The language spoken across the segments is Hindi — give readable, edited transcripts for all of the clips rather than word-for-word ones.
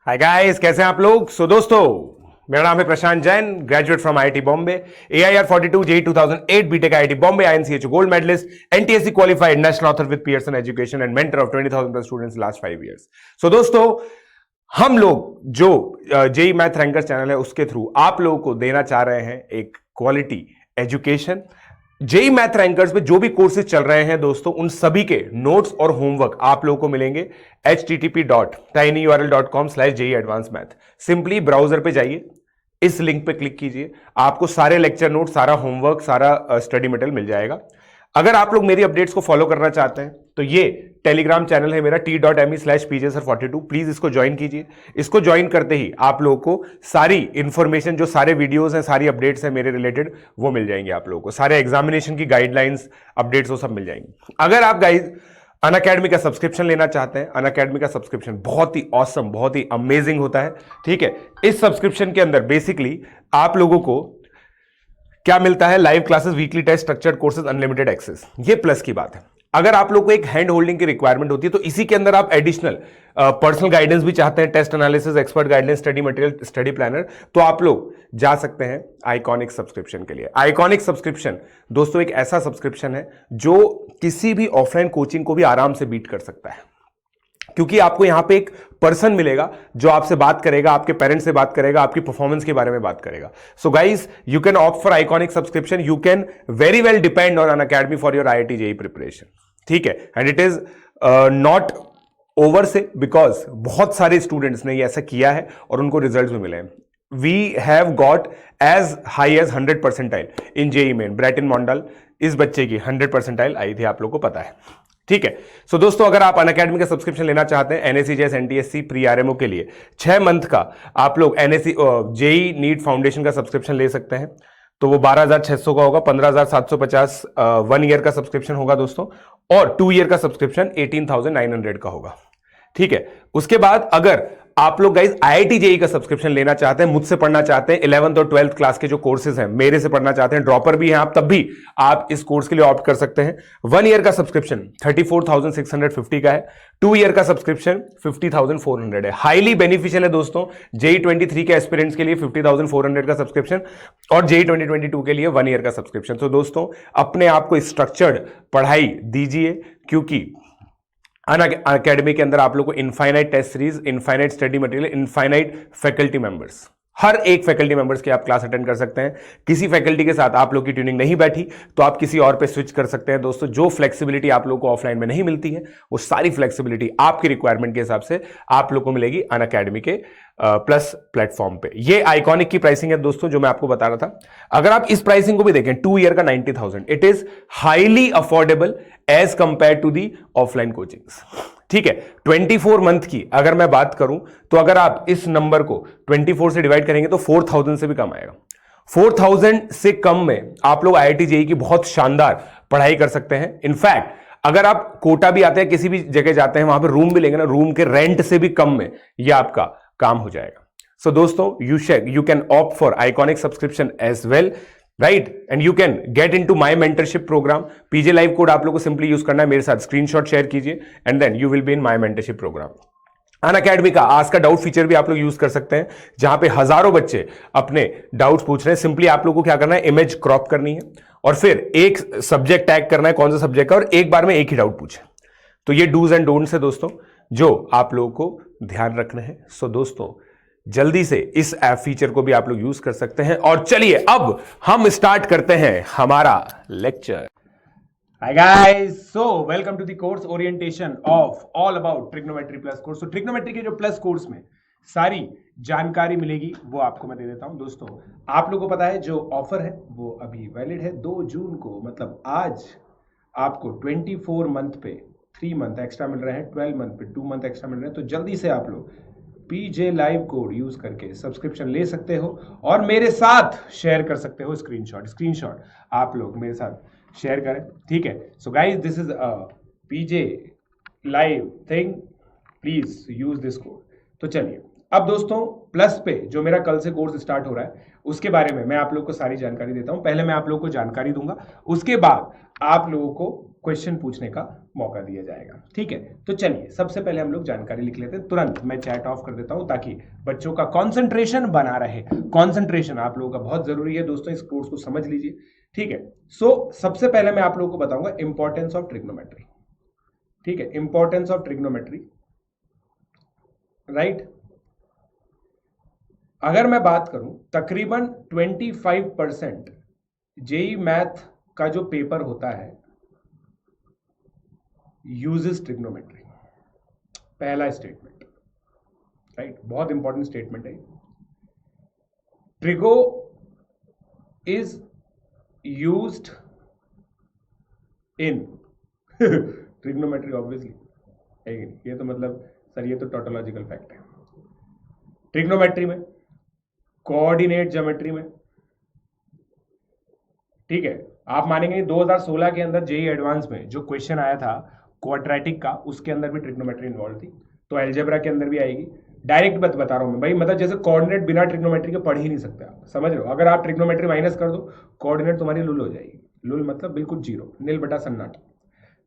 हाय गाइस, कैसे हैं आप लोग। दोस्तों, मेरा नाम है Prashant Jain, graduate from IIT Bombay, AIR42 JEE 2008 BTech IIT Bombay, INCH gold medalist, NTSC qualified, national author with Pearson education and mentor of 20,000 plus students last 5 years. दोस्तों, हम लोग जो जेई मैथ रैंकर्स चैनल है उसके थ्रू आप लोगों को देना चाह रहे हैं एक quality education. JEE math rankers में जो भी कोर्सेज चल रहे हैं दोस्तों, उन सभी के नोट्स और होमवर्क आप लोगों को मिलेंगे http.tinyurl.com/JEE Advanced Math। Simply browser पे जाइए, इस लिंक पे क्लिक कीजिए, आपको सारे लेक्चर नोट, सारा होमवर्क, सारा स्टडी मटेरियल मिल जाएगा। अगर आप लोग मेरी अपडेट्स को फॉलो करना चाहते हैं तो ये टेलीग्राम चैनल है मेरा t.me/pjsir42। प्लीज इसको ज्वाइन कीजिए। इसको ज्वाइन करते ही आप लोगों को सारी इंफॉर्मेशन, जो सारे वीडियोस हैं, सारी अपडेट्स हैं मेरे रिलेटेड, वो मिल जाएंगे आप लोगों को। सारे एग्जामिनेशन की गाइडलाइंस, अपडेट्स, वो सब मिल जाएंगी। अगर आप गाइज अनअकैडमी का सब्सक्रिप्शन लेना चाहते हैं, अनअकैडमी का सब्सक्रिप्शन बहुत ही ऑसम, बहुत ही अमेजिंग होता है। ठीक है, इस सब्सक्रिप्शन के अंदर बेसिकली आप लोगों को क्या मिलता है? Live classes, weekly test, structured courses, unlimited access. ये प्लस की बात है। अगर आप लोग को एक हैंड होल्डिंग की रिक्वायरमेंट होती है तो इसी के अंदर आप एडिशनल पर्सनल गाइडेंस भी चाहते हैं, test analysis, expert guidance, study material, study planner, तो आप लोग जा सकते हैं आइकॉनिक सब्सक्रिप्शन के लिए। आइकॉनिक सब्सक्रिप्शन दोस्तों एक ऐसा सब्सक्रिप्शन है जो किसी भी ऑफलाइन कोचिंग को भी आराम से बीट कर सकता है, क्योंकि आपको यहां पे एक पर्सन मिलेगा जो आपसे बात करेगा, आपके पेरेंट्स से बात करेगा, आपकी परफॉर्मेंस के बारे में बात करेगा। So guys, you can opt for iconic subscription. You can very well depend on Unacademy for your IIT JEE preparation. ठीक है, and it is not over से, बिकॉज बहुत सारे स्टूडेंट्स ने ये ऐसा किया है और उनको रिजल्ट भी मिले हैं। We have got as high as 100 percentile in JEE main. Bratin Mondal, इस बच्चे की 100 परसेंटाइल आई थी, आप लोग को पता है। ठीक है, सो दोस्तों, अगर आप अनअकैडमी का सब्सक्रिप्शन लेना चाहते हैं NSE JS NTSC pre RMO के लिए 6 मंथ का, आप लोग JEE नीट फाउंडेशन का सब्सक्रिप्शन ले सकते हैं। तो वो 12,600 का होगा, 15,750 1 ईयर का सब्सक्रिप्शन होगा दोस्तों, और 2 ईयर का सब्सक्रिप्शन 18,900 का होगा। ठीक है, उसके बाद अगर आप लोग गाइज IIT JEE का सब्सक्रिप्शन लेना चाहते हैं, मुझसे पढ़ना चाहते हैं, 11th और 12th क्लास के जो कोर्सेज हैं मेरे से पढ़ना चाहते हैं, ड्रॉपर भी हैं आप, तब भी आप इस कोर्स के लिए ऑप्ट कर सकते हैं। 1 ईयर का सब्सक्रिप्शन 34,650 का है, 2 ईयर का सब्सक्रिप्शन 50,400 है। हाईली बेनिफिशियल है दोस्तों JEE 23 के एस्पिरेंट्स के लिए 50,400 का सब्सक्रिप्शन, और JEE 2022 के लिए 1 ईयर का सब्सक्रिप्शन। तो दोस्तों, अपने आप को स्ट्रक्चर्ड पढ़ाई दीजिए, क्योंकि अनअकैडमी के अंदर आप लोग को infinite test series, infinite study material, infinite faculty members, हर एक फैकल्टी मेंबर्स की आप क्लास अटेंड कर सकते हैं। किसी फैकल्टी के साथ आप लोग की ट्यूनिंग नहीं बैठी तो आप किसी और पे स्विच कर सकते हैं दोस्तों। जो फ्लेक्सिबिलिटी आप लोग को ऑफलाइन में नहीं मिलती है, वो सारी फ्लेक्सिबिलिटी आपकी रिक्वायरमेंट के हिसाब से आप लोग को मिलेगी अनअकैडमी के प्लस प्लेटफॉर्म पे। ये आइकॉनिक की प्राइसिंग है दोस्तों, जो मैं आपको बता रहा था। अगर आप इस प्राइसिंग को भी देखें, 2 ईयर का 90,000, it is highly affordable as compare to the offline coachings. ठीक है, 24 मंथ की अगर मैं बात करूं तो अगर आप इस नंबर को 24 से डिवाइड करेंगे तो 4,000 से भी कम आएगा। 4,000 से कम में आप लोग IIT JEE की बहुत शानदार पढ़ाई कर सकते हैं। इनफैक्ट अगर आप कोटा भी आते हैं, किसी भी जगह जाते हैं, वहां पर रूम भी लेंगे ना, रूम के रेंट से भी कम में यह आपका काम हो जाएगा। सो दोस्तों, you can opt for iconic subscription as well, right, and you can get into my mentorship program. PJ live code आप लोग को सिंपली यूज करना है, मेरे साथ स्क्रीनशॉट शेयर कीजिए, and then you will be in my mentorship program. Unacademy का आस्क का डाउट फीचर भी आप लोग यूज कर सकते हैं, जहां पे हजारों बच्चे अपने डाउट्स पूछ रहे हैं। सिंपली आप लोगों को क्या करना है, इमेज क्रॉप करनी है और फिर एक सब्जेक्ट टैग करना है, कौन सा सब्जेक्ट का, और एक बार में एक ही डाउट पूछे। तो ये डूज एंड डोंट्स है दोस्तों, जो आप लोगों को ध्यान रखना है। सो दोस्तों, जल्दी से इस ऐप फीचर को भी आप लोग यूज कर सकते हैं। और चलिए अब हम स्टार्ट करते हैं हमारा lecture. Hi guys, so welcome to the course orientation of all about trigonometry plus course. तो ट्रिग्नोमेट्री के जो प्लस कोर्स में सारी जानकारी मिलेगी वो आपको मैं दे देता हूं। दोस्तों, आप लोगों को पता है जो ऑफर है वो अभी वैलिड है 2 जून को, मतलब आज आपको 24 मंथ पे 3 मंथ एक्स्ट्रा मिल रहे हैं, 12 मंथ पे 2 मंथ एक्स्ट्रा मिल रहे हैं। तो जल्दी से आप लोग PJ लाइव कोड यूज करके सब्सक्रिप्शन ले सकते हो और मेरे साथ शेयर कर सकते हो। स्क्रीनशॉट आप लोग मेरे साथ शेयर करें। ठीक है, so guys, this is a PJ live thing, please use this code. तो चलिए अब दोस्तों प्लस पे जो मेरा कल से कोर्स स्टार्ट हो रहा है उसके बारे में मैं आप लोग को सारी जानकारी देता हूं। पहले मैं आप लोग को जानकारी दूंगा, उसके बाद आप लोगों को क्वेश्चन पूछने का मौका दिया जाएगा। ठीक है, तो चलिए सबसे पहले हम लोग जानकारी लिख लेते हैं। तुरंत मैं चैट ऑफ कर देता हूं ताकि बच्चों का कॉन्सेंट्रेशन बना रहे। कॉन्सेंट्रेशन आप लोगों का बहुत जरूरी है दोस्तों, इस कोर्स को समझ लीजिए। ठीक है, सो सबसे पहले मैं आप लोगों को बताऊंगा इंपॉर्टेंस ऑफ ट्रिग्नोमेट्री। ठीक है, इंपॉर्टेंस ऑफ ट्रिग्नोमेट्री, राइट। अगर मैं बात करूं तकरीबन 25% जेई मैथ का जो पेपर होता है यूजेस ट्रिग्नोमेट्री। पहला स्टेटमेंट, राइट, बहुत इंपॉर्टेंट स्टेटमेंट है। Trigo is used in trigonometry obviously है, ये तो मतलब सर ये तो टोटोलॉजिकल फैक्ट है। ट्रिग्नोमेट्री में, कोऑर्डिनेट ज्योमेट्री में, ठीक है, आप मानेंगे 2016 के अंदर जेई एडवांस में जो क्वेश्चन आया था क्वाड्रेटिक का, उसके अंदर भी ट्रिग्नोमेट्री इन्वॉल्व थी, तो एल्जेब्रा के अंदर भी आएगी। डायरेक्ट बता रहा हूं मैं भाई, मतलब जैसे कोऑर्डिनेट बिना ट्रिग्नोमेट्री के पढ़ ही नहीं सकते आप, समझ रहे हो। अगर आप ट्रिग्नोमेट्री माइनस कर दो कोऑर्डिनेट तुम्हारी लुल हो जाएगी। लुल मतलब बिल्कुल जीरो, नील बटा सन्नाटा।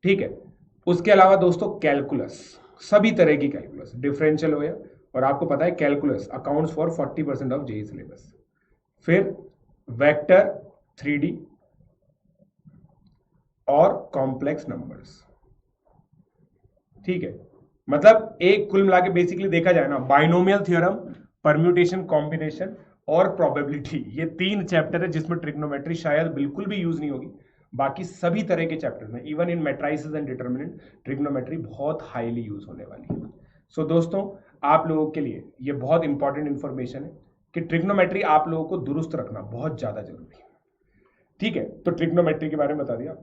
ठीक है, उसके अलावा दोस्तों कैलकुलस, सभी तरह की कैलकुलस, डिफरेंशियल हो या, और आपको पता है calculus accounts for 40% of JEE syllabus. फिर वेक्टर, 3D और कॉम्प्लेक्स नंबर्स। ठीक है, मतलब एक कुल मिला के बेसिकली देखा जाए ना, बाइनोमियल थ्योरम, परम्यूटेशन, कॉम्बिनेशन और प्रोबेबिलिटी, ये 3 चैप्टर है जिसमें ट्रिग्नोमेट्री शायद बिल्कुल भी यूज नहीं होगी। बाकी सभी तरह के चैप्टर में, even in matrices and determinant, trigonometry बहुत हाईली यूज होने वाली है। सो दोस्तों आप लोगों के लिए ये बहुत इंपॉर्टेंट इंफॉर्मेशन है कि ट्रिग्नोमेट्री आप लोगों को दुरुस्त रखना बहुत ज्यादा जरूरी है। ठीक है, तो ट्रिग्नोमेट्री के बारे में बता दिया।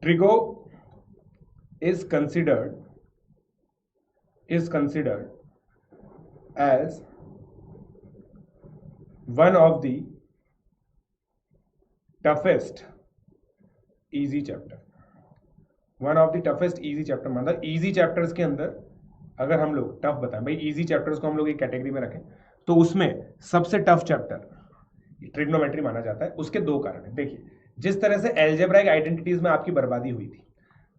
Trigo is considered as one of the toughest easy chapter, मतलब easy chapters के अंदर अगर हम लोग टफ बताएं भाई, easy chapters को हम लोग एक कैटेगरी में रखें तो उसमें सबसे टफ चैप्टर ट्रिग्नोमेट्री माना जाता है। उसके 2 कारण है। देखिए, जिस तरह से एल्जेब्राइक आइडेंटिटीज में आपकी बर्बादी हुई थी,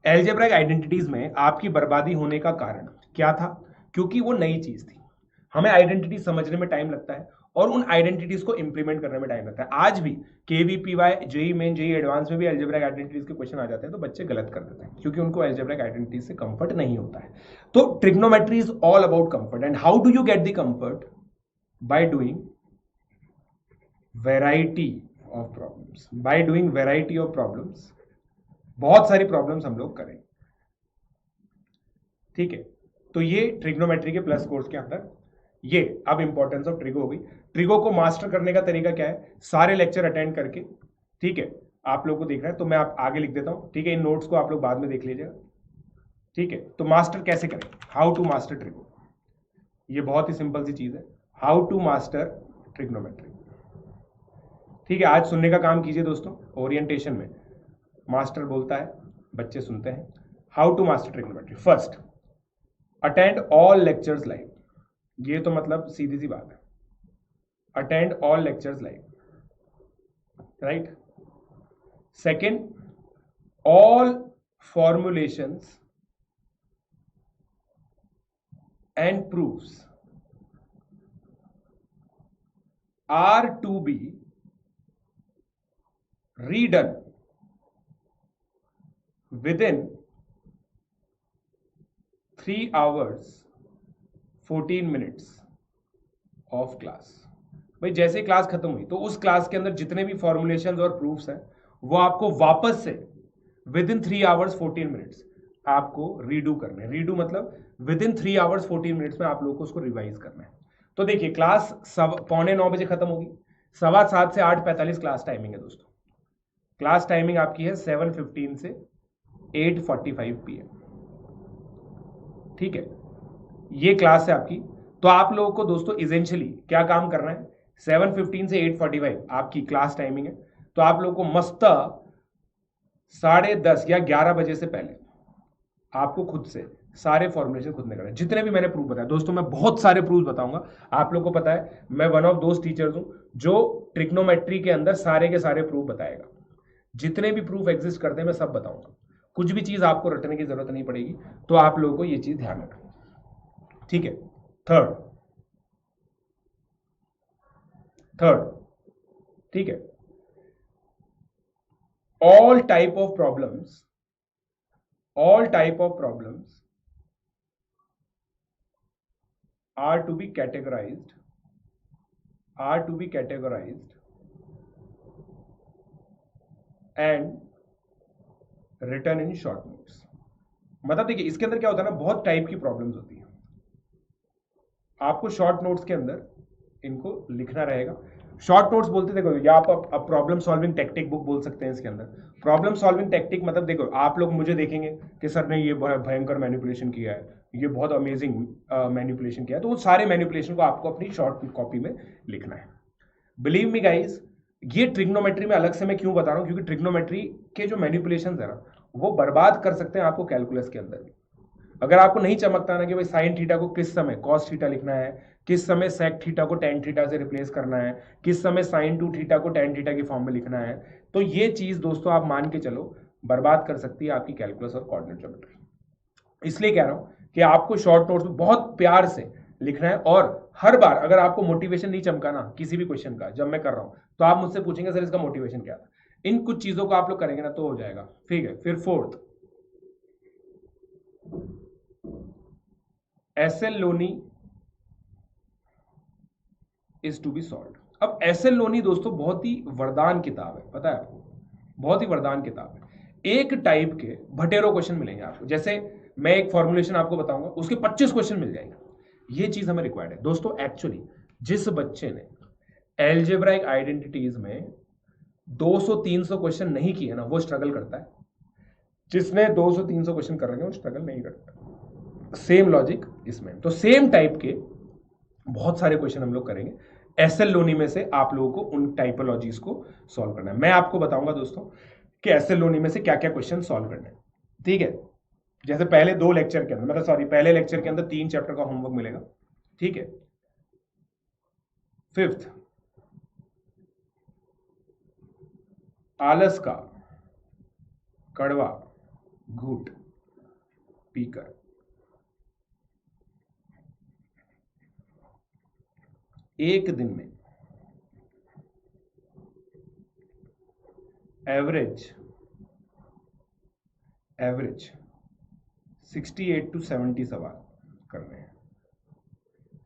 एल्जेब्राइक आइडेंटिटीज में आपकी बर्बादी होने का कारण क्या था? क्योंकि वो नई चीज थी, हमें आइडेंटिटी समझने में टाइम लगता है और उन आइडेंटिटीज को इंप्लीमेंट करने में टाइम लगता है। आज भी KVPY, JEE Main, JEE advance में भी एल्जेब्राइक आइडेंटिटीज के क्वेश्चन आ जाते हैं तो बच्चे गलत कर देते हैं क्योंकि उनको एल्जेब्राइक आइडेंटिटीज से कंफर्ट नहीं होता है। तो trigonometry is all about comfort. And how do you get the comfort? By doing variety of problems, by doing variety of problems. बहुत सारी प्रॉब्लम्स हम लोग करें। ठीक है, तो ये ट्रिग्नोमेट्री के प्लस कोर्स के अंदर ये अब इंपॉर्टेंस ऑफ ट्रिगो होगी। ट्रिगो को मास्टर करने का तरीका क्या है? सारे लेक्चर अटेंड करके, ठीक है, आप लोग को देखना है तो मैं आप आगे लिख देता हूं। ठीक है, इन नोट्स को आप लोग बाद में देख लीजिएगा। ठीक है, तो मास्टर कैसे करें? हाउ टू मास्टर ट्रिगो, ये बहुत ही सिंपल सी चीज है। How to master trigonometry. ठीक है, आज सुनने का काम कीजिए दोस्तों। ओरिएंटेशन में मास्टर बोलता है, बच्चे सुनते हैं। How to master trigonometry. First, attend all lectures live. ये तो मतलब सीधी सी बात है, attend all lectures live, right. Second, all formulations and proofs are to be readen within 3 hours 14 minutes of class. भाई जैसे क्लास खत्म हुई तो उस क्लास के अंदर जितने भी फॉर्मुलेशंस और प्रूफ्स हैं वो आपको वापस से विद इन 3 hours 14 minutes आपको रीडू करने। रीडू मतलब विद इन 3 hours 14 minutes में आप लोगों को उसको रिवाइज करना है। तो देखिए, क्लास 9:15 बजे खत्म होगी, 7:15 से 8:45 क्लास टाइमिंग है दोस्तों। क्लास टाइमिंग आपकी है 7:15 से 8:45 PM। ठीक है, ये क्लास है आपकी। तो आप लोगों को दोस्तों इसेंशियली क्या काम करना है? 7:15 से 8:45 आपकी क्लास टाइमिंग है, तो आप लोगों को मस्त 10:30 या 11 बजे से पहले आपको खुद से सारे फॉर्मुलेशन खुद ने करना है, जितने भी मैंने प्रूफ बताया दोस्तों। मैं बहुत सारे प्रूफ बताऊंगा, आप लोगों को पता है मैं वन ऑफ दोज टीचर्स हूं जो ट्रिग्नोमेट्री के अंदर सारे के सारे प्रूफ बताएगा। जितने भी प्रूफ एग्जिस्ट करते हैं मैं सब बताऊंगा, कुछ भी चीज आपको रटने की जरूरत नहीं पड़ेगी। तो आप लोगों को ये चीज ध्यान रखना, ठीक है। थर्ड, ठीक है, all type of problems are to be categorized and written in short notes। मतलब देखिए इसके अंदर क्या होता है ना, बहुत टाइप की प्रॉब्लम्स होती है, आपको शॉर्ट नोट्स के अंदर इनको लिखना रहेगा। शॉर्ट नोट्स बोलते देखो, या आप प्रॉब्लम सॉल्विंग टेक्निक बुक बोल सकते हैं इसके अंदर। प्रॉब्लम सॉल्विंग टेक्निक मतलब देखो, आप लोग मुझे देखेंगे कि सर ने ये भयंकर मैनिपुलेशन किया है, ये बहुत अमेजिंग मैनिपुलेशन किया है, तो वो सारे मैनिपुलेशन को आपको अपनी शॉर्ट कॉपी में लिखना है। बिलीव मी गाइज, ये ट्रिग्नोमेट्री में अलग से मैं क्यों बता रहा हूँ, क्योंकि ट्रिग्नोमेट्री के जो मैनिपुलेशन है ना, वो बर्बाद कर सकते हैं आपको कैलकुलस के अंदर भी। अगर आपको नहीं चमकता ना कि भाई साइन थीटा को किस समय कॉस थीटा लिखना है, किस समय सेक थीटा को टेन थीटा से रिप्लेस करना है, किस समय साइन टू थीटा को टेन थीटा की फॉर्म में लिखना है, तो ये चीज दोस्तों आप मान के चलो बर्बाद कर सकती है आपकी कैलकुलस और कोऑर्डिनेट ज्योमेट्री। इसलिए कह रहा हूं कि आपको शॉर्ट नोट्स में बहुत प्यार से लिखना है, और हर बार अगर आपको मोटिवेशन नहीं चमका ना किसी भी क्वेश्चन का जब मैं कर रहा हूं, तो आप मुझसे पूछेंगे सर इसका मोटिवेशन क्या था। इन कुछ चीजों को आप लोग करेंगे ना तो हो जाएगा, ठीक है। फिर fourth, SL Loney is to be solved. अब एसएल लोनी दोस्तों बहुत ही वरदान किताब है, पता है आपको, बहुत ही वरदान किताब है। एक टाइप के भटेरो क्वेश्चन मिलेंगे आपको, जैसे मैं एक फॉर्मुलेशन आपको बताऊंगा उसके 25 क्वेश्चन मिल जाएंगे। ये चीज हमें रिक्वायर्ड है दोस्तों। एक्चुअली जिस बच्चे ने एल्जेब्राइक आइडेंटिटीज में 200-300 क्वेश्चन नहीं किए ना वो स्ट्रगल करता है, जिसने 200-300 क्वेश्चन कर रखे हैं वो स्ट्रगल नहीं करता। सेम लॉजिक इसमें, तो सेम टाइप के बहुत सारे क्वेश्चन हम लोग करेंगे। एसएल लोनी में से आप लोगों को उन टाइपोलॉजीज को सॉल्व करना है। मैं आपको बताऊंगा दोस्तों कि एसएल लोनी में से क्या क्या क्वेश्चन सॉल्व करना है, ठीक है। जैसे पहले 2 लेक्चर के अंदर, मतलब सॉरी पहले लेक्चर के अंदर 3 चैप्टर का होमवर्क मिलेगा, ठीक है। फिफ्थ, आलस का कड़वा घूट पीकर। एक दिन में एवरेज 68 to 70 सवाल करने हैं,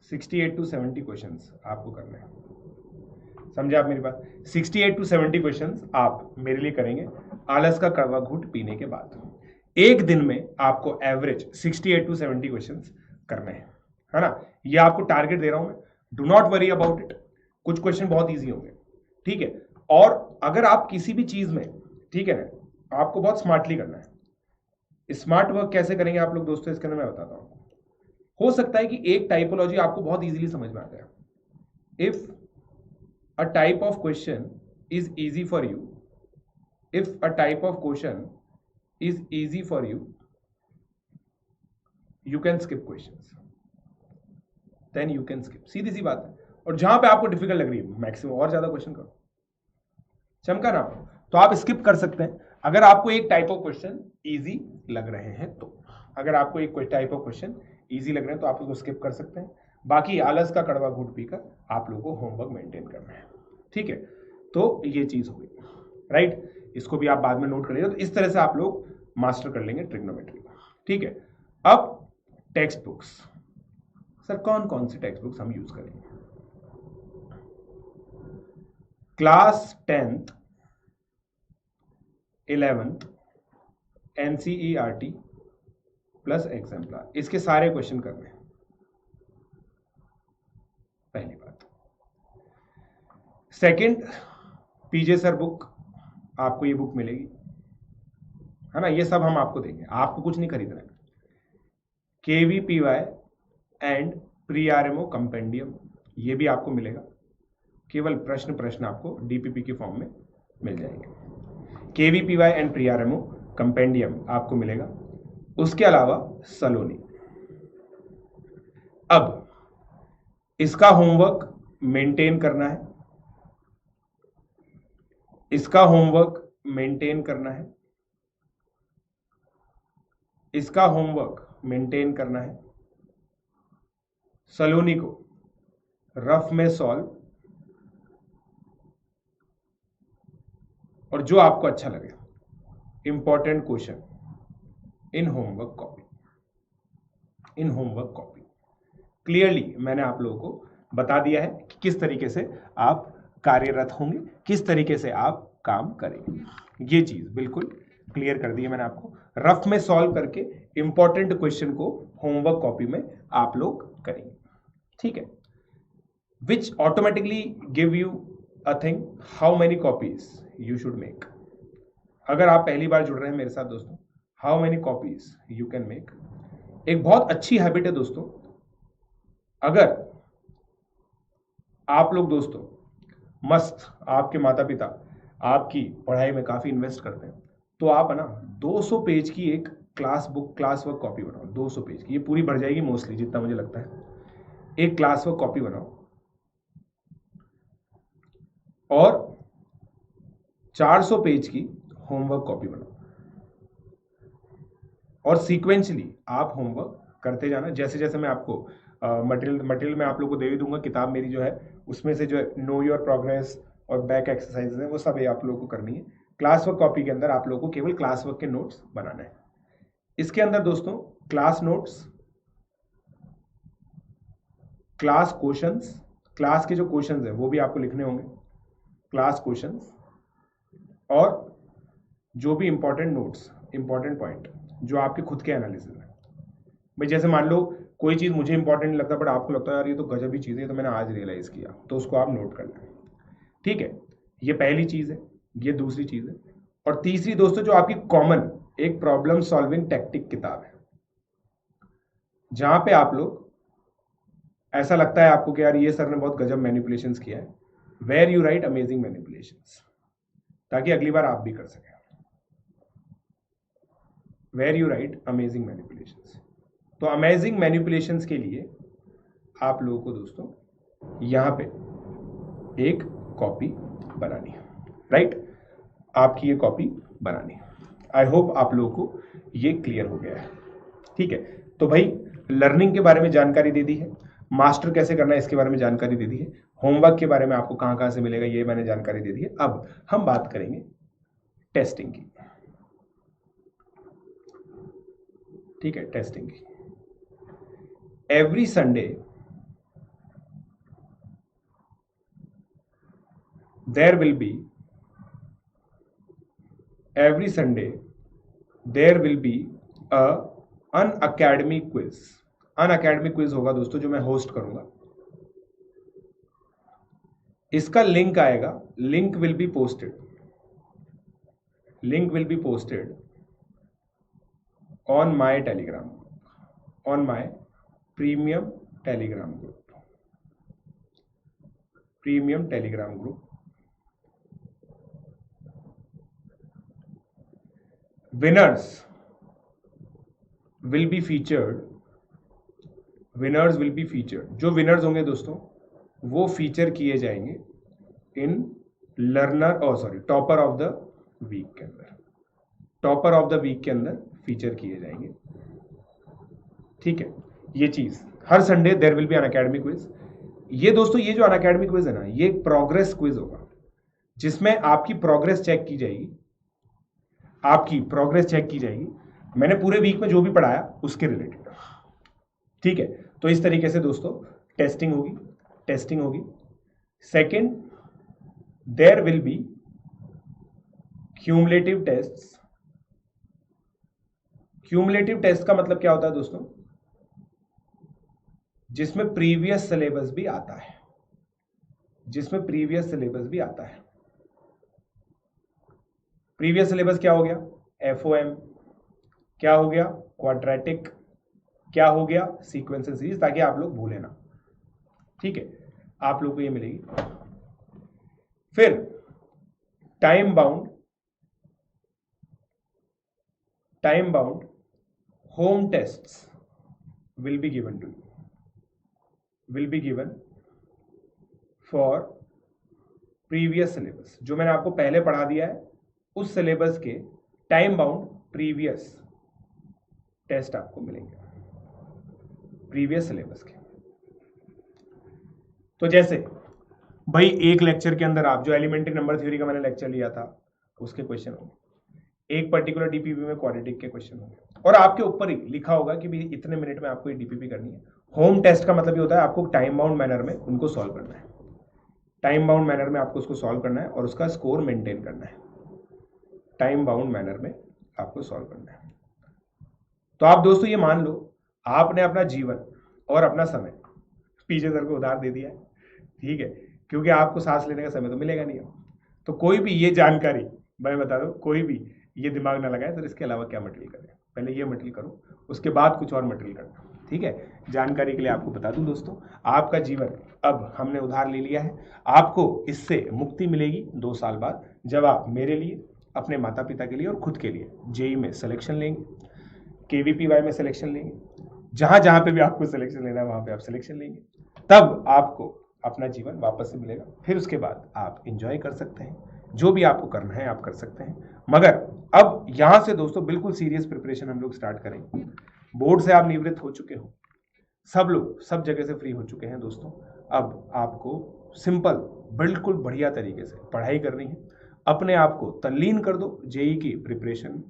68 to 70 क्वेश्चंस आपको करने हैं। समझे आप मेरी बात? 68 to 70 क्वेश्चंस आप मेरे लिए करेंगे आलस का कड़वा घूट पीने के बाद। एक दिन में आपको एवरेज 68 to 70 क्वेश्चंस करने हैं, है ना। ये आपको टारगेट दे रहा हूं मैं, do not worry about it. कुछ क्वेश्चन बहुत इजी होंगे, ठीक है। और अगर आप किसी भी चीज में, ठीक है ना, आपको बहुत स्मार्टली करना है। स्मार्ट वर्क कैसे करेंगे आप लोग दोस्तों, इसके अंदर मैं बताता हूं। हो सकता है कि एक टाइपोलॉजी आपको बहुत इजीली समझ में आ जाए। If a type of question is easy for you, if a type of question is easy for you, you can skip questions, then you can skip. सीधी सी बात है। और जहां पे आपको डिफिकल्ट लग रही है मैक्सिमम और ज्यादा क्वेश्चन करो, चमका ना तो आप स्किप कर सकते हैं अगर आपको एक टाइप ऑफ क्वेश्चन इजी लग रहे हैं तो। अगर आपको एक टाइप ऑफ क्वेश्चन इजी लग रहे हैं तो आप उसको स्किप कर सकते हैं। बाकी आलस का कड़वा घूट पीकर आप लोगों को होमवर्क मेंटेन करना है, ठीक है। तो ये चीज हो गई, राइट। इसको भी आप बाद में नोट कर लीजिए। तो इस तरह से आप लोग मास्टर कर लेंगे ट्रिग्नोमेट्री, ठीक है। अब टेक्स्ट बुक्स, सर कौन कौन सी टेक्स्ट बुक्स हम यूज करेंगे? Class 10th 11th NCERT plus exemplar, इसके सारे क्वेश्चन करने हैं। पहली बात। सेकंड, पीजे सर बुक, आपको ये बुक मिलेगी, है ना। ये सब हम आपको देंगे, आपको कुछ नहीं खरीदना है। KVPY एंड प्री-RMO कंपेंडियम, ये भी आपको मिलेगा। केवल प्रश्न आपको DPP की फॉर्म में मिल जाएंगे। KVPY एंड प्री-RMO कंपेंडियम आपको मिलेगा। उसके अलावा सलोनी। अब इसका होमवर्क मेंटेन करना है, इसका होमवर्क मेंटेन करना है, इसका होमवर्क मेंटेन करना है, सलोनी को रफ में सॉल्व, और जो आपको अच्छा लगे important question in homework copy, in homework copy. Clearly मैंने आप लोगों को बता दिया है कि किस तरीके से आप कार्यरत होंगे, किस तरीके से आप काम करेंगे। ये चीज बिल्कुल क्लियर कर दी है मैंने आपको। रफ में सॉल्व करके इंपॉर्टेंट क्वेश्चन को होमवर्क कॉपी में आप लोग करेंगे, ठीक है। विच automatically give you a thing, how many copies you should make. अगर आप पहली बार जुड़ रहे हैं मेरे साथ दोस्तों, how many copies you can make, एक बहुत अच्छी हैबिट है दोस्तों। अगर आप लोग दोस्तों मस्त, आपके माता पिता आपकी पढ़ाई में काफी इन्वेस्ट करते हैं, तो आप है ना 200 पेज की एक class book, class work copy बनाओ। 200 पेज की, ये पूरी भर जाएगी मोस्टली जितना मुझे लगता है। एक क्लास वर्क कॉपी बनाओ और 400 पेज की होमवर्क कॉपी बनाओ, और सीक्वेंशली आप होमवर्क करते जाना। जैसे जैसे मैं आपको मटेरियल में आप लोगों को दे दूंगा, किताब मेरी जो है उसमें से जो है नो योर प्रोग्रेस और बैक एक्सरसाइज है वो सब ये आप लोगों को करनी है। क्लास वर्क कॉपी के अंदर आप लोगों को केवल क्लास वर्क के नोट्स बनाना है। इसके अंदर दोस्तों class notes, class questions, class के जो क्वेश्चंस हैं वो भी आपको लिखने होंगे, क्लास क्वेश्चंस, और जो भी इंपॉर्टेंट नोट्स, इंपॉर्टेंट पॉइंट जो आपके खुद के एनालिसिस है। भाई जैसे मान लो कोई चीज मुझे इंपॉर्टेंट नहीं लगता बट आपको लगता है यार ये तो गजब ही चीज है, तो मैंने आज रियलाइज किया, तो उसको आप नोट कर लें, ठीक है। ये पहली चीज है, ये दूसरी चीज है। और तीसरी दोस्तों जो आपकी कॉमन एक प्रॉब्लम सॉल्विंग टेक्निक किताब है, जहां पे आप लोग ऐसा लगता है आपको कि यार ये सर ने बहुत गजब मैनिपुलेशंस किया है, where you write amazing manipulations, ताकि अगली बार आप भी कर सकें। Where you write amazing manipulations. तो अमेजिंग मैनिपुलेशंस के लिए आप लोगों को दोस्तों यहां पे एक कॉपी बनानी है, राइट। आपकी ये कॉपी बनानी है। आई होप आप लोगों को ये क्लियर हो गया है, ठीक है। तो भाई लर्निंग के बारे में जानकारी दे दी है, मास्टर कैसे करना है इसके बारे में जानकारी दे दी है, होमवर्क के बारे में आपको कहां कहां से मिलेगा ये मैंने जानकारी दे दी है। अब हम बात करेंगे टेस्टिंग की, ठीक है। टेस्टिंग की every Sunday there will be every Sunday there will be a unacademy quiz। Unacademy quiz होगा दोस्तों जो मैं होस्ट करूंगा। इसका लिंक आएगा, link will be posted, link will be posted on my Telegram, on my premium Telegram group, premium Telegram group. Winners will be featured, winners will be featured, जो विनर्स होंगे दोस्तों वो फीचर किए जाएंगे इन learner topper of the week के अंदर, टॉपर ऑफ द वीक के अंदर फीचर किए जाएंगे, ठीक है। ये चीज हर Sunday there will be an academic quiz. ये दोस्तों ये जो अन अकेडमिक क्विज है ना, ये एक प्रोग्रेस क्विज होगा जिसमें आपकी प्रोग्रेस चेक की जाएगी, आपकी प्रोग्रेस चेक की जाएगी, मैंने पूरे वीक में जो भी पढ़ाया उसके रिलेटेड, ठीक है। तो इस तरीके से दोस्तों टेस्टिंग होगी, टेस्टिंग होगी। Second, there will be cumulative tests. Cumulative test का मतलब क्या होता है दोस्तों, जिसमें प्रीवियस सिलेबस भी आता है, जिसमें प्रीवियस सिलेबस भी आता है। प्रीवियस सिलेबस क्या हो गया, एफओएम, क्या हो गया क्वाड्रेटिक, क्या हो गया सीक्वेंस एंड सीरीज, ताकि आप लोग भूले ना, ठीक है। आप लोग को ये मिलेगी। फिर time bound, time bound home tests will be given to you, will be given for previous syllabus। जो मैंने आपको पहले पढ़ा दिया है उस सिलेबस के टाइम बाउंड प्रीवियस टेस्ट आपको मिलेंगे, प्रीवियस सिलेबस के। तो जैसे भाई एक लेक्चर के अंदर आप जो एलिमेंट्री नंबर थ्योरी का मैंने लेक्चर लिया था उसके क्वेश्चन होंगे, एक पर्टिकुलर डीपीपी में क्वाड्रेटिक के क्वेश्चन होंगे, और आपके ऊपर ही लिखा होगा कि भी इतने मिनट में आपको ये डीपीपी करनी है। होम टेस्ट का मतलब ये होता है आपको टाइम बाउंड मैनर में उनको सॉल्व करना है, टाइम बाउंड मैनर में आपको उसको सॉल्व करना है और उसका स्कोर मेंटेन करना है, टाइम बाउंड मैनर में आपको सॉल्व करना है। तो आप दोस्तों ये मान लो आपने अपना जीवन और अपना समय पीछे सर को उधार दे दिया है, ठीक है, क्योंकि आपको सांस लेने का समय तो मिलेगा नहीं। तो कोई भी ये जानकारी मैं बता दूं, कोई भी ये दिमाग ना लगाए सर इसके अलावा क्या मटेरियल करें, पहले ये मटेरियल करो उसके बाद कुछ और मटेरियल करना, ठीक है। जानकारी के लिए आपको बता दूं दोस्तों, आपका जीवन अब हमने उधार ले लिया है, आपको इससे मुक्ति मिलेगी 2 साल बाद, जब आप मेरे लिए, अपने माता पिता के लिए और खुद के लिए जेई में सिलेक्शन लेंगे, केवीपीवाई में सिलेक्शन लेंगे, जहां जहां पे भी आपको सिलेक्शन लेना है वहां पे आप सिलेक्शन लेंगे, तब आपको अपना जीवन वापस से मिलेगा। फिर उसके बाद आप एंजॉय कर सकते हैं, जो भी आपको करना है आप कर सकते हैं। मगर अब यहां से दोस्तों बिल्कुल सीरियस प्रिपरेशन हम लोग स्टार्ट करेंगे। बोर्ड से आप निवृत्त हो चुके हो, सब लोग सब जगह से फ्री हो चुके हैं दोस्तों। अब आपको सिंपल बिल्कुल बढ़िया तरीके से पढ़ाई करनी है, अपने आप को तल्लीन कर दो जेई की प्रिपरेशन,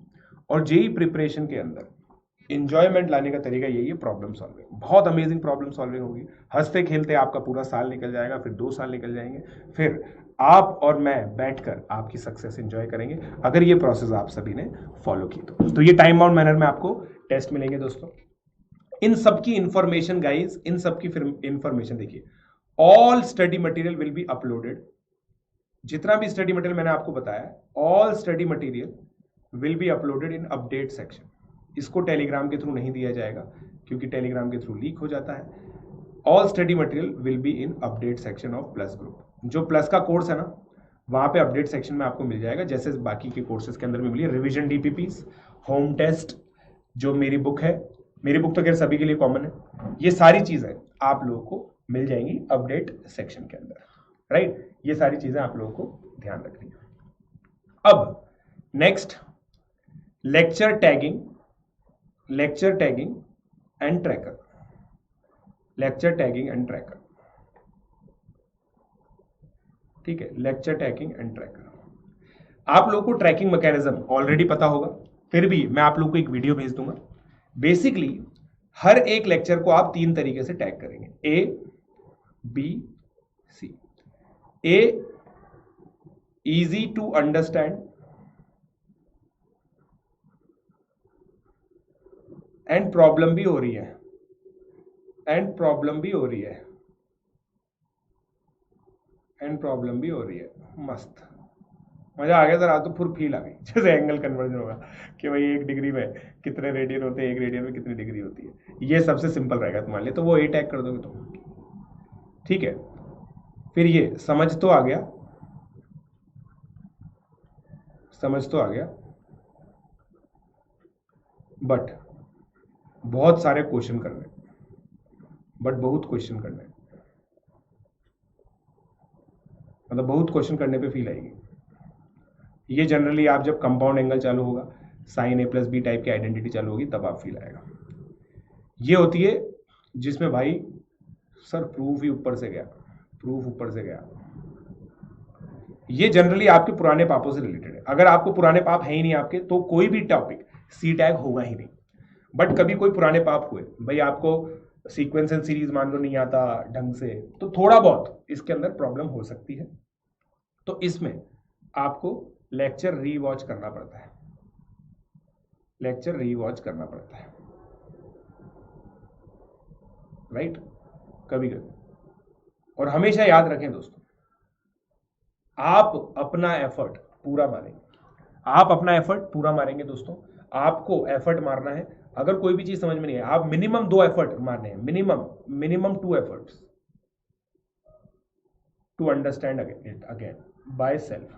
और जेई प्रिपरेशन के अंदर इंजॉयमेंट लाने का तरीका यही है, प्रॉब्लम सॉल्विंग। बहुत अमेजिंग प्रॉब्लम सॉल्विंग होगी, हंसते खेलते आपका पूरा साल निकल जाएगा, फिर 2 साल निकल जाएंगे, फिर आप और मैं बैठकर आपकी सक्सेस एंजॉय करेंगे, अगर ये प्रोसेस आप सभी ने फॉलो की तो ये टाइम बाउंड मैनर में आपको टेस्ट मिलेंगे दोस्तों। इन सबकी इंफॉर्मेशन गाइज, इन सबकी इंफॉर्मेशन देखिए, all study material will be uploaded. जितना भी स्टडी मटेरियल मैंने आपको बताया, all study material will be uploaded in update section. इसको टेलीग्राम के थ्रू नहीं दिया जाएगा क्योंकि टेलीग्राम के थ्रू लीक हो जाता है। All study material will be in update section of plus group. जो प्लस का कोर्स है ना, वहां पे अपडेट सेक्शन में आपको मिल जाएगा, जैसे बाकी के कोर्सेज के अंदर में मिली रिवीजन डीपीपीस, होम टेस्ट, जो मेरी बुक है, मेरी बुक तो खैर सभी के लिए कॉमन है, ये सारी चीजें आप लोगों को मिल जाएंगी अपडेट सेक्शन के अंदर, राइट। ये सारी चीजें आप लोगों को ध्यान रखनी है। अब next, lecture tagging and tracker, lecture tagging and tracker, ठीक है, लेक्चर टैगिंग एंड ट्रैकर। आप लोगों को ट्रैकिंग मैकेनिज्म ऑलरेडी पता होगा, फिर भी मैं आप लोगों को एक वीडियो भेज दूंगा। बेसिकली हर एक लेक्चर को आप 3 तरीके से टैग करेंगे, A B C. A, easy to understand and problem भी हो रही है, मस्त, मजा आ गया सर, आज तो फुल फील आ गई, जैसे एंगल कन्वर्जन होगा कि भाई 1 डिग्री में कितने रेडियन होते हैं, 1 रेडियन में कितनी डिग्री होती है, ये सबसे सिंपल रहेगा तुम्हारे लिए, तो वो ए टैग कर दोगे तुम, ठीक है। फिर ये समझ तो आ गया, बट बहुत सारे क्वेश्चन करने, बहुत क्वेश्चन करने पे फील आएगी। ये जनरली आप जब कंपाउंड एंगल चालू होगा, साइन A + B टाइप की आइडेंटिटी चालू होगी, तब आप फील आएगा। ये होती है जिसमें भाई सर प्रूफ ऊपर से गया। ये जनरली आपके पुराने पापों से रिलेटेड है। अगर आपको पुराने पाप है ही नहीं आपके, तो कोई भी टॉपिक सी टैग होगा ही नहीं। बट कभी कोई पुराने पाप हुए, भाई आपको सीक्वेंस एंड सीरीज मान लो नहीं आता ढंग से, तो थोड़ा बहुत इसके अंदर प्रॉब्लम हो सकती है। तो इसमें आपको लेक्चर रीवॉच करना पड़ता है, राइट, कभी। और हमेशा याद रखें दोस्तों, आप अपना एफर्ट पूरा मारेंगे दोस्तों। आपको एफर्ट मारना है। अगर कोई भी चीज समझ में नहीं है, आप मिनिमम 2 एफर्ट मारने हैं, minimum 2 efforts to understand it again by self.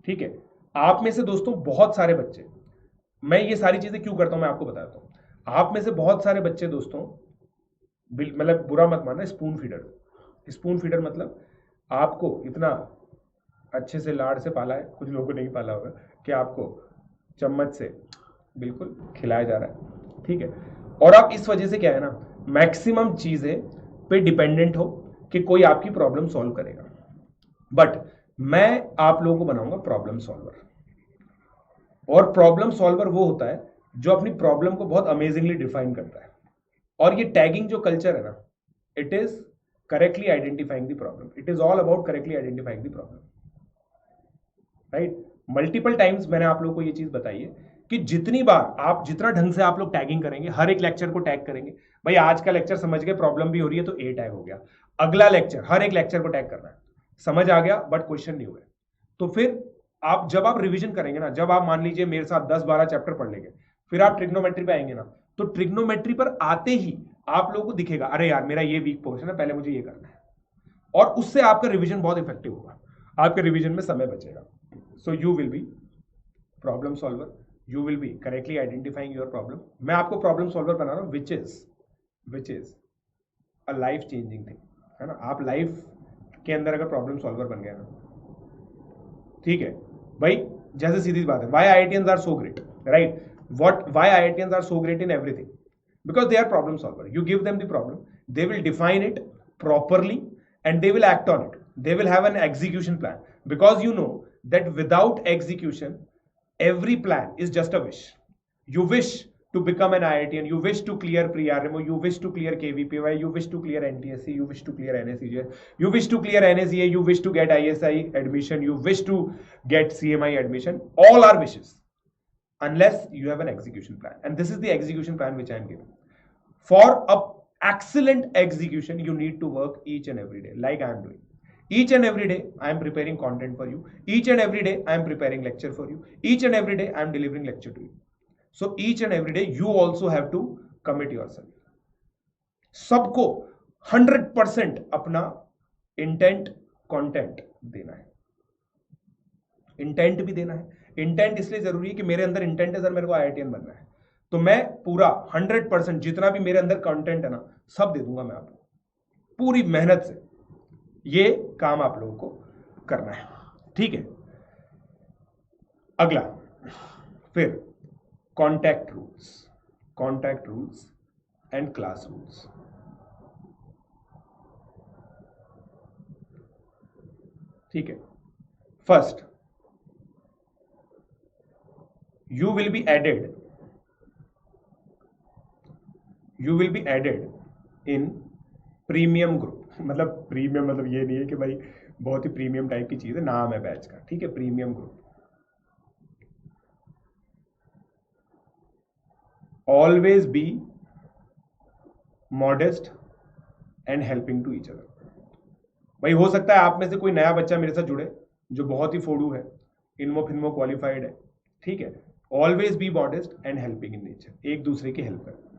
ठीक है। आप में से दोस्तों बहुत सारे बच्चे, मैं ये सारी चीजें क्यों करता हूं मैं आपको बताता हूं। आप में से बहुत सारे बच्चे दोस्तों, मतलब बुरा मत मानना, स्पून फीडर। स्पून फीडर मतलब आपको इतना अच्छे से लाड़ से पाला है, कुछ लोगों को नहीं पाला होगा, कि आपको चम्मच से बिल्कुल खिलाया जा रहा है, ठीक है। और आप इस वजह से क्या है ना, मैक्सिमम चीजें पे डिपेंडेंट हो कि कोई आपकी प्रॉब्लम सॉल्व करेगा। बट मैं आप लोगों को बनाऊंगा प्रॉब्लम सॉल्वर। और प्रॉब्लम सॉल्वर वो होता है जो अपनी प्रॉब्लम को बहुत अमेजिंगली डिफाइन करता है। और ये टैगिंग जो कल्चर है ना, it is correctly identifying the problem. It is all about correctly identifying the problem, right. Multiple times मैंने आप लोगों को ये चीज बताई है कि जितनी बार आप, जितना ढंग से आप लोग टैगिंग करेंगे, हर एक लेक्चर को टैग करेंगे। भाई आज का लेक्चर समझ गए, प्रॉब्लम भी हो रही है तो ए टैग हो गया। अगला लेक्चर, हर एक लेक्चर को टैग करना है। समझ आ गया बट क्वेश्चन नहीं हुए, तो फिर आप जब आप रिवीजन करेंगे ना, जब आप मान लीजिए मेरे साथ 10-12 चैप्टर पढ़ लेंगे, फिर आप ट्रिग्नोमेट्री पे आएंगे ना, तो ट्रिग्नोमेट्री पर आते ही आप लोगों को दिखेगा, अरे यार मेरा ये वीक पोर्शन है, पहले मुझे ये करना है। और उससे आपका रिवीजन बहुत इफेक्टिव होगा, आपके रिवीजन में समय बचेगा। So you will B problem solver, you will B correctly identifying your problem. मैं आपको प्रॉब्लम सॉल्वर बना रहा हूं, which is a life changing thing, है ना। आप लाइफ के अंदर अगर प्रॉब्लम सॉल्वर बन गया ना, ठीक है भाई, जैसे सीधी बात है, why IITians are so great, right. What why IITians are so great in everything? because they are problem solver. You give them the problem, they will define it properly, and they will act on it. They will have an execution plan, because you know that without execution every plan is just a wish. You wish to become an IITian, you wish to clear pre-RMO, you wish to clear KVPY, you wish to clear NTSC, you wish to clear NSCJ, you wish to clear NSEA, you wish to get ISI admission, you wish to get CMI admission. All are wishes unless you have an execution plan, and this is the execution plan which I am giving. For a excellent execution, you need to work each and every day, like I am doing. Each and every day I am preparing content for you, each and every day I am preparing lecture for you, each and every day I am delivering lecture to you. So each and every day you also have to commit yourself. सबको 100% अपना इंटेंट कंटेंट देना है। इंटेंट भी देना है। इंटेंट इसलिए जरूरी है कि मेरे अंदर इंटेंट है सर, मेरे को आईआईटीएन बनना है, तो मैं पूरा 100% जितना भी मेरे अंदर कंटेंट है ना, सब दे दूंगा मैं आपको पूरी मेहनत से। ये काम आप लोगों को करना है, ठीक है। अगला फिर contact rules and class rules. ठीक है। First, you will be added in premium group. मतलब प्रीमियम मतलब ये नहीं है कि भाई बहुत ही प्रीमियम टाइप की चीज है, नाम है बैच का, ठीक है, premium group. Always be modest and helping to each other. भाई हो सकता है आप में से कोई नया बच्चा मेरे साथ जुड़े जो बहुत ही फोड़ू है, इनमो फिनमो क्वालिफाइड है, ठीक है। Always be modest and helping in nature, एक दूसरे की हेल्प करें।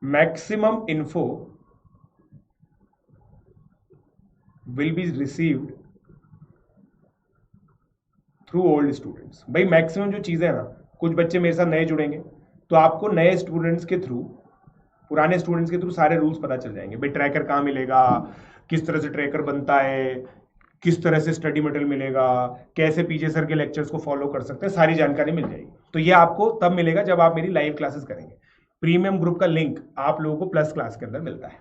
Maximum info will be received through old students. भाई मैक्सिमम जो चीजें है ना, कुछ बच्चे मेरे साथ नए जुड़ेंगे तो आपको नए स्टूडेंट्स के थ्रू, पुराने स्टूडेंट्स के थ्रू सारे रूल्स पता चल जाएंगे। भाई ट्रैकर कहाँ मिलेगा, किस तरह से ट्रैकर बनता है, किस तरह से स्टडी मटेरियल मिलेगा, कैसे पीजे सर के लेक्चर्स को फॉलो कर सकते हैं, सारी जानकारी मिल जाएगी। तो ये आपको तब मिलेगा जब आप मेरी लाइव क्लासेस करेंगे। प्रीमियम ग्रुप का लिंक आप लोगों को प्लस क्लास के अंदर मिलता है।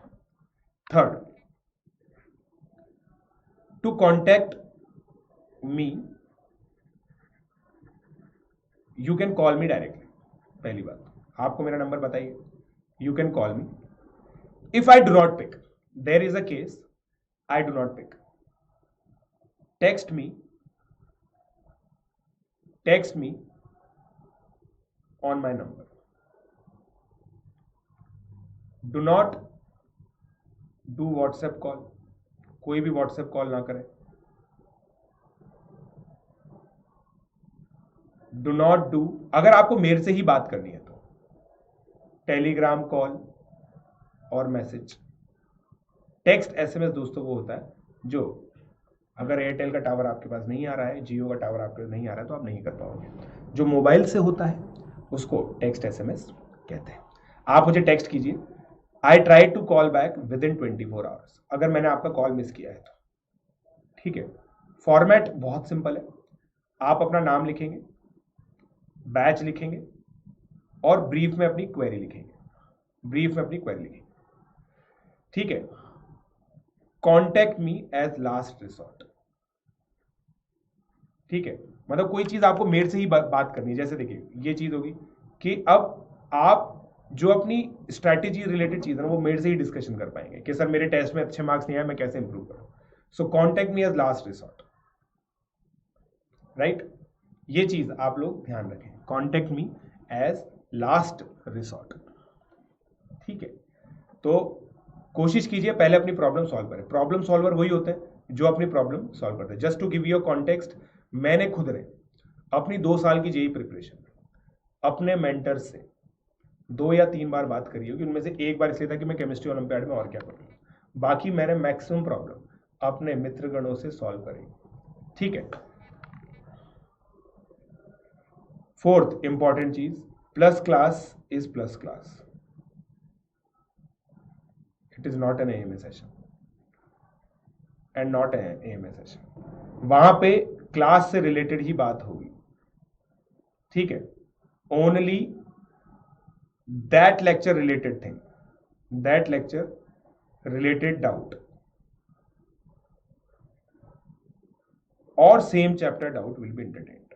Third, to contact me you can call me directly. पहली बात, आपको मेरा नंबर बताइए, you can call me. If I do not pick, there is a case I do not pick, text me on my number. Do not do WhatsApp call, कोई भी WhatsApp कॉल ना करें। Do not do, अगर आपको मेरे से ही बात करनी है तो टेलीग्राम कॉल और मैसेज। टेक्स्ट SMS दोस्तों वो होता है जो अगर एयरटेल का टावर आपके पास नहीं आ रहा है, जियो का टावर आपके पास नहीं आ रहा है, तो आप नहीं कर पाओगे। जो मोबाइल से होता है उसको टेक्स्ट SMS कहते हैं। आप मुझे टेक्स्ट कीजिए, I try to call back within 24 hours, अगर मैंने आपका कॉल मिस किया है तो। ठीक है, फॉर्मेट बहुत सिंपल है, आप अपना नाम लिखेंगे, बैच लिखेंगे और ब्रीफ में अपनी क्वेरी लिखेंगे, ब्रीफ में अपनी क्वेरी लिखेंगे। ठीक है, contact me as last resort. ठीक है, मतलब कोई चीज आपको मेरे से ही बात करनी है। जैसे देखिए ये चीज होगी कि अब आप जो अपनी स्ट्रैटेजी रिलेटेड चीज है ना वो मेरे से ही डिस्कशन कर पाएंगे कि सर मेरे टेस्ट में अच्छे मार्क्स नहीं आए, मैं कैसे इंप्रूव करूं। So contact me as last resort, right, ये चीज आप लोग ध्यान रखें, contact me as last resort. ठीक है, तो कोशिश कीजिए पहले अपनी प्रॉब्लम सॉल्व करें। प्रॉब्लम सॉल्वर वही होते हैं जो अपनी प्रॉब्लम सॉल्व करते हैं। Just to give you context, मैंने खुद ने अपनी 2 साल की जेई प्रिपरेशन अपने मेंटर से 2 या 3 बार बात करी होगी, उनमें से एक बार इसलिए था कि मैं केमिस्ट्री ओलंपियाड में और क्या करूँ, बाकी मैंने मैक्सिमम प्रॉब्लम अपने मित्रगणों से सॉल्व करी। ठीक है, फोर्थ इंपॉर्टेंट चीज, plus class is plus class, it is not an AMA session and not an AMA session. वहां पे क्लास से रिलेटेड ही बात होगी। ठीक है, only that lecture related thing, that lecture related doubt और same chapter doubt will be entertained,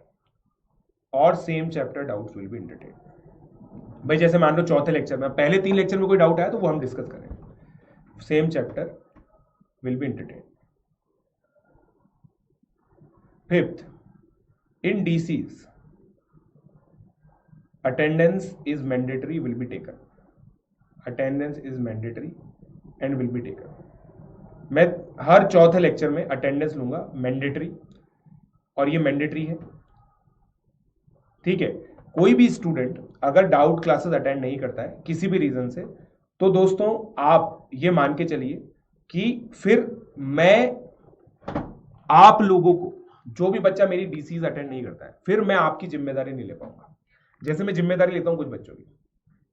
और same chapter doubts will be entertained. भाई जैसे मान लो चौथे लेक्चर में, पहले 3 लेक्चर में कोई डाउट आया तो वो हम डिस्कस करेंगे, same chapter will be entertained. Fifth, in DCs attendance is mandatory, will be taken, attendance is mandatory and will be taken। मैं हर चौथे लेक्चर में अटेंडेंस लूंगा, मैंडेटरी, और ये मैंडेटरी है। ठीक है, कोई भी स्टूडेंट अगर डाउट क्लासेस अटेंड नहीं करता है किसी भी रीजन से, तो दोस्तों आप ये मान के चलिए कि फिर मैं आप लोगों को, जो भी बच्चा मेरी DCs अटेंड नहीं करता है, फिर मैं आपकी जिम्मेदारी नहीं ले पाऊंगा। जैसे मैं जिम्मेदारी लेता हूं कुछ बच्चों की,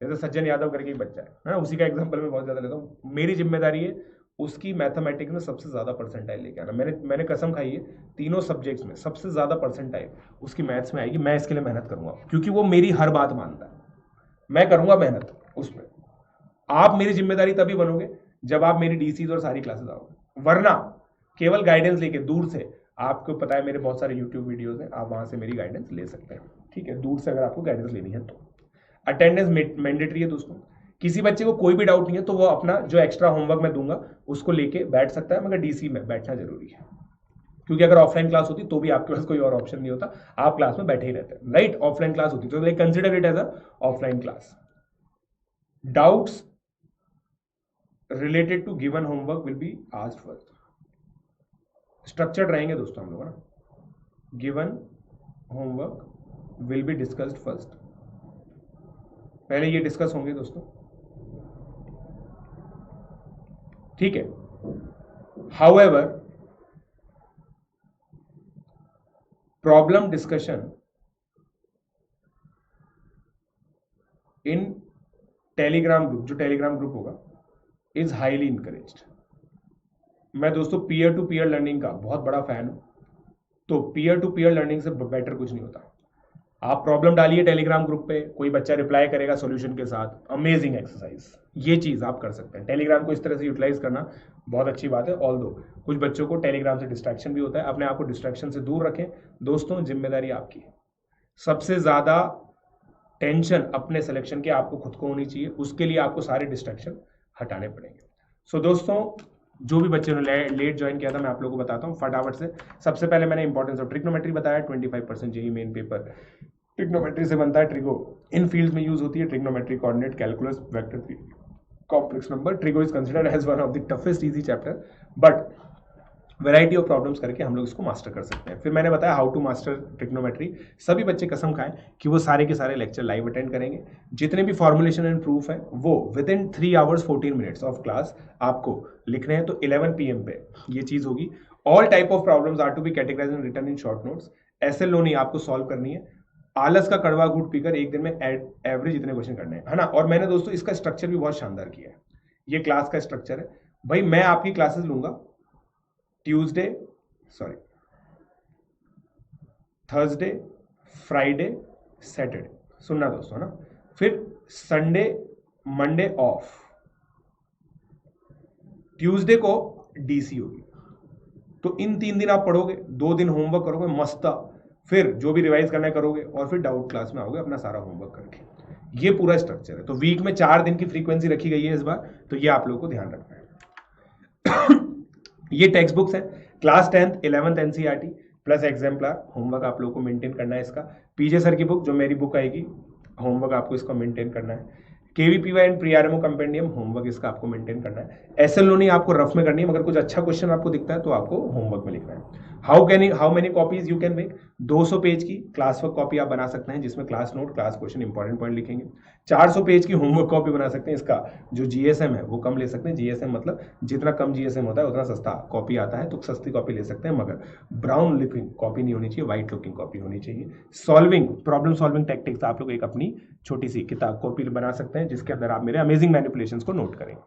जैसे सज्जन यादव करके एक बच्चा है ना, उसी का एग्जांपल मैं बहुत ज्यादा लेता हूं। मेरी जिम्मेदारी है उसकी मैथमेटिक्स में सबसे ज्यादा परसेंटाइल लेके आना। मैंने कसम खाई है, तीनों सब्जेक्ट्स में सबसे ज्यादा परसेंटाइल उसकी मैथ्स में आएगी। मैं इसके लिए मेहनत करूंगा क्योंकि वो मेरी हर बात मानता है, मैं करूंगा मेहनत उस पर। आप मेरी जिम्मेदारी तभी बनोगे जब आप मेरी DCs और सारी क्लासेस आओगे, वरना केवल गाइडेंस लेके दूर से, आपको पता है मेरे बहुत सारे YouTube वीडियोस हैं, आप वहां से मेरी गाइडेंस ले सकते हैं। ठीक है, दूर से अगर आपको गाइडेंस लेनी है तो। अटेंडेंस मैंडेटरी है दोस्तों, किसी बच्चे को कोई भी डाउट नहीं है तो वो अपना जो एक्स्ट्रा होमवर्क मैं दूंगा उसको लेके बैठ सकता है, मगर DC में बैठना जरूरी है, क्योंकि अगर ऑफलाइन क्लास होती तो भी आपके पास कोई और ऑप्शन नहीं होता, आप क्लास में बैठे ही रहते हैं, राइट। ऑफलाइन क्लास होती तो consider it as a offline class. Doubts related to given homework will be asked first. Structured रहेंगे दोस्तों हम लोग ना, given homework will be discussed first, पहले ये डिस्कस होंगे दोस्तों। ठीक है, however problem discussion in Telegram group, जो टेलीग्राम ग्रुप होगा, इज हाईली इनकरेज्ड। मैं दोस्तों पीयर टू पीयर लर्निंग का बहुत बड़ा फैन हूं, तो पीयर टू पीयर लर्निंग से बेटर कुछ नहीं होता। आप प्रॉब्लम डालिए टेलीग्राम ग्रुप पे, कोई बच्चा रिप्लाई करेगा सॉल्यूशन के साथ, अमेजिंग एक्सरसाइज, ये चीज आप कर सकते हैं। टेलीग्राम को इस तरह से यूटिलाइज करना बहुत अच्छी बात है। ऑल्दो कुछ बच्चों को टेलीग्राम से डिस्ट्रैक्शन भी होता है, अपने आप को डिस्ट्रैक्शन से दूर रखें दोस्तों, जिम्मेदारी आपकी है। सबसे ज्यादा टेंशन अपने सिलेक्शन की आपको खुद को होनी चाहिए, उसके लिए आपको सारे डिस्ट्रैक्शन हटाने पड़ेंगे। सो दोस्तों, जो भी बच्चे ने लेट ज्वाइन किया था मैं आप लोगों को बताता हूँ फटाफट से। सबसे पहले मैंने इंपॉर्टेंस ऑफ ट्रिग्नोमेट्री बताया, 25% जेईई मेन पेपर ट्रिग्नोमेट्री से बनता है। ट्रिगो इन फील्ड्स में यूज होती है, trigonometry, coordinate, calculus, vector theory, complex number. Trigo is considered as one of the toughest easy chapter, but variety of problems करके हम लोग इसको मास्टर कर सकते हैं। फिर मैंने बताया हाउ टू मास्टर ट्रिग्नोमेट्री। सभी बच्चे कसम खाएं कि वो सारे के सारे लेक्चर लाइव अटेंड करेंगे। जितने भी फॉर्मुलेशन एंड प्रूफ है वो with in 3 hours 14 minutes of class आपको लिखने हैं, तो 11 PM पे ये चीज होगी। All type of problems are to be categorized and written in short notes. एसएल लोनी आपको सॉल्व करनी है। आलस का कड़वा घूट पीकर एक दिन में एवरेज इतने क्वेश्चन करने हैं, है ना। और मैंने दोस्तों इसका स्ट्रक्चर भी बहुत शानदार किया है। ये क्लास का स्ट्रक्चर है भाई। मैं आपकी क्लासेस लूंगा थर्सडे, फ्राइडे, सैटरडे, सुनना दोस्तों ना, फिर संडे, मंडे ऑफ, ट्यूसडे को डीसी होगी। तो इन 3 दिन आप पढ़ोगे, 2 दिन होमवर्क करोगे मस्ता, फिर जो भी रिवाइज करना करोगे और फिर डाउट क्लास में आओगे अपना सारा होमवर्क करके। ये पूरा स्ट्रक्चर है। तो वीक में 4 दिन की फ्रीक्वेंसी रखी गई है इस बार, तो ये आप लोगों को ध्यान रखना है। ये टेक्स्ट बुक्स है, class 10th 11th NCERT plus exemplar. Homework आप लोगों को मेंटेन करना है इसका। पीजे सर की बुक जो मेरी बुक आएगी, होमवर्क आपको इसका मेंटेन करना है। केवीपीवाई एंड प्रीआरएमओ कंपेंडियम, होमवर्क इसका आपको मेंटेन करना है। एसएल लोनी आपको रफ में करनी है, मगर कुछ अच्छा क्वेश्चन आपको दिखता है तो आपको होमवर्क में लिखना है। How many copies you can make, 200 page की क्लास वर्क कॉपी आप बना सकते हैं जिसमें class note, class question, important point लिखेंगे। 400 पेज की होमवर्क कॉपी बना सकते हैं। इसका जो जीएसएम है वो कम ले सकते हैं। जीएसएम मतलब जितना कम जीएसएम होता है उतना सस्ता कॉपी आता है, तो सस्ती कॉपी ले सकते हैं, मगर ब्राउन लुकिंग कॉपी नहीं होनी चाहिए, व्हाइट लुकिंग कॉपी होनी चाहिए। सॉल्विंग, प्रॉब्लम सॉल्विंग टेक्टिक्स आप लोग एक अपनी छोटी सी किताब कॉपी बना सकते हैं जिसके अंदर आप मेरे अमेजिंग मैनिपुलेशंस को नोट करेंगे।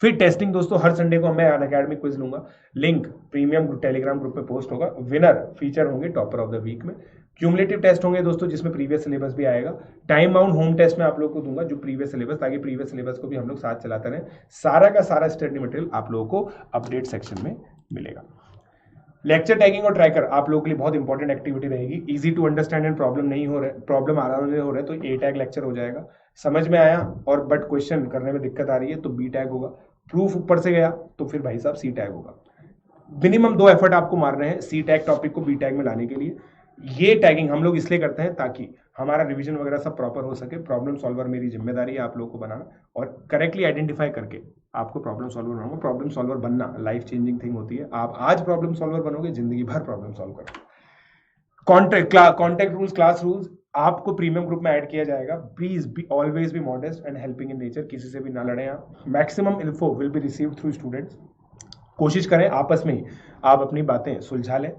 फिर टेस्टिंग दोस्तों, हर संडे को मैं अनअकैडमी क्विज लूंगा। लिंक प्रीमियम टेलीग्राम ग्रुप पे पोस्ट होगा। विनर फीचर होंगे टॉपर ऑफ द वीक में। क्यूमुलेटिव टेस्ट होंगे दोस्तों जिसमें प्रीवियस सिलेबस भी आएगा। टाइम बाउंड होम टेस्ट में आप लोग को दूंगा जो प्रीवियस सिलेबस, ताकि प्रीवियस सिलेबस को भी हम लोग साथ चलाते रहें। सारा का सारा स्टडी मटेरियल आप लोगों को अपडेट सेक्शन में मिलेगा। लेक्चर टैगिंग और ट्रैकर आप लोगों के लिए बहुत इंपॉर्टेंट एक्टिविटी रहेगी। Easy to understand and problem आराम से हो रहा है तो ए टैग लेक्चर हो जाएगा। समझ में आया और बट क्वेश्चन करने में दिक्कत आ रही है तो बी टैग होगा। प्रूफ ऊपर से गया तो फिर भाई साहब सी टैग होगा। मिनिमम 2 एफर्ट आपको मारने हैं सी टैग टॉपिक को बी टैग में लाने के लिए। ये टैगिंग हम लोग इसलिए करते हैं ताकि हमारा रिवीजन वगैरह सब प्रॉपर हो सके। प्रॉब्लम सॉल्वर मेरी जिम्मेदारी है आप लोगों को बनाना और करेक्टली आइडेंटिफाई करके आपको प्रॉब्लम सॉल्वर बनाऊंगा। प्रॉब्लम सॉल्वर बनना लाइफ चेंजिंग थिंग होती है। आप आज प्रॉब्लम सॉल्वर बनोगे, जिंदगी भर प्रॉब्लम सॉल्व करोगे। कॉन्टेक्ट रूल्स, क्लास रूल्स आपको प्रीमियम ग्रुप में ऐड किया जाएगा। Please be always be modest and helping in nature. किसी से भी ना लड़े आप। Maximum info will be received through students. कोशिश करें आपस में ही आप अपनी बातें सुलझा लें।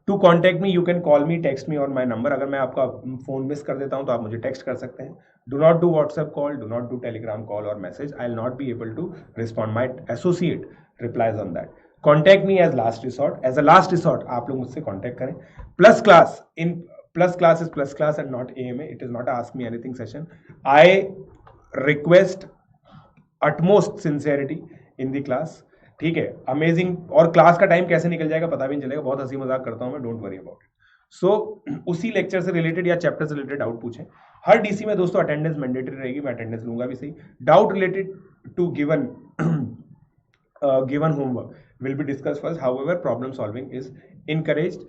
To contact me you can call me, text me और माई नंबर। अगर मैं आपका फोन मिस कर देता हूं तो आप मुझे टेक्स्ट कर सकते हैं। Do not do WhatsApp call, do not do Telegram call और message. I will not be able to respond. My associate replies on that. Contact me as last resort. As a last resort आप लोग मुझसे कॉन्टैक्ट करें। Plus class in plus class is plus class and not AMA. It is not a ask me anything session. I request utmost sincerity in the class. ठीक है, अमेजिंग। और क्लास का टाइम कैसे निकल जाएगा पता भी नहीं चलेगा। बहुत हंसी मजाक करता हूं मैं, डोंट वरी अबाउट इट। सो उसी लेक्चर से रिलेटेड या चैप्टर से रिलेटेड डाउट पूछें। हर डीसी में दोस्तों अटेंडेंस मैंडेटरी रहेगी, मैं अटेंडेंस लूंगा भी सही। Doubt related to given homework will be discuss first. However problem solving is encouraged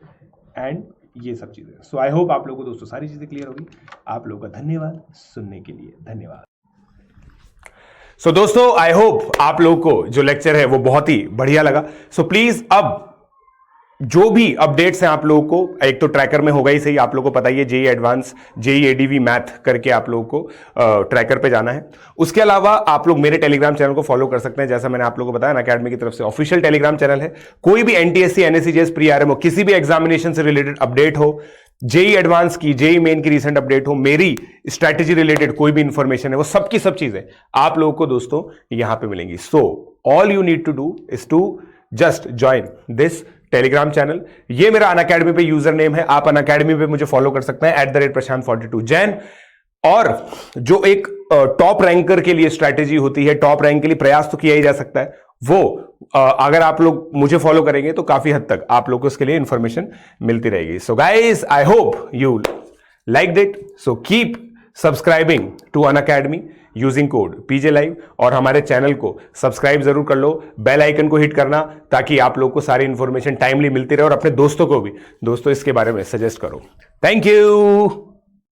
and ये सब चीजें। सो आई होप आप लोगों को दोस्तों सारी चीजें क्लियर होगी। आप लोगों का धन्यवाद सुनने के लिए। धन्यवाद। सो दोस्तों आई होप आप लोगों को जो लेक्चर है वो बहुत ही बढ़िया लगा। सो प्लीज अब जो भी अपडेट्स हैं आप लोगों को, एक तो ट्रैकर में होगा ही सही, आप लोगों को पता ही है। JEE advance, JEE ADV math करके आप लोगों को ट्रैकर पे जाना है। उसके अलावा आप लोग मेरे टेलीग्राम चैनल को फॉलो कर सकते हैं। जैसा मैंने आप लोगों को बताया अनअकैडमी की तरफ से ऑफिशियल टेलीग्राम चैनल है। कोई भी एनटीएससी, एनएससीजेएस, प्री आरएमओ, किसी भी एग्जामिनेशन से रिलेटेड अपडेट हो, जेई एडवांस की, जेई मेन की रिसेंट अपडेट हो, मेरी स्ट्रैटेजी रिलेटेड कोई भी इंफॉर्मेशन है, वो सबकी सब चीजें आप लोगों को दोस्तों यहां पे मिलेंगी। So all you need to do is to just join this Telegram channel. ये मेरा अनअकैडमी पे यूजर नेम है। आप अनअकैडमी पे मुझे फॉलो कर सकते हैं @prashant42 जैन। और जो एक टॉप रैंकर के लिए स्ट्रैटेजी होती है, टॉप रैंक के लिए प्रयास तो किया ही जा सकता है, वो अगर आप लोग मुझे फॉलो करेंगे तो काफी हद तक आप लोग को उसके लिए इंफॉर्मेशन मिलती रहेगी। So guys I hope you liked it. So keep subscribing to Unacademy using code PJ Live और हमारे चैनल को सब्सक्राइब जरूर कर लो। बेल आइकन को हिट करना ताकि आप लोग को सारी इंफॉर्मेशन टाइमली मिलती रहे और अपने दोस्तों को भी दोस्तों इसके बारे में सजेस्ट करो। Thank you.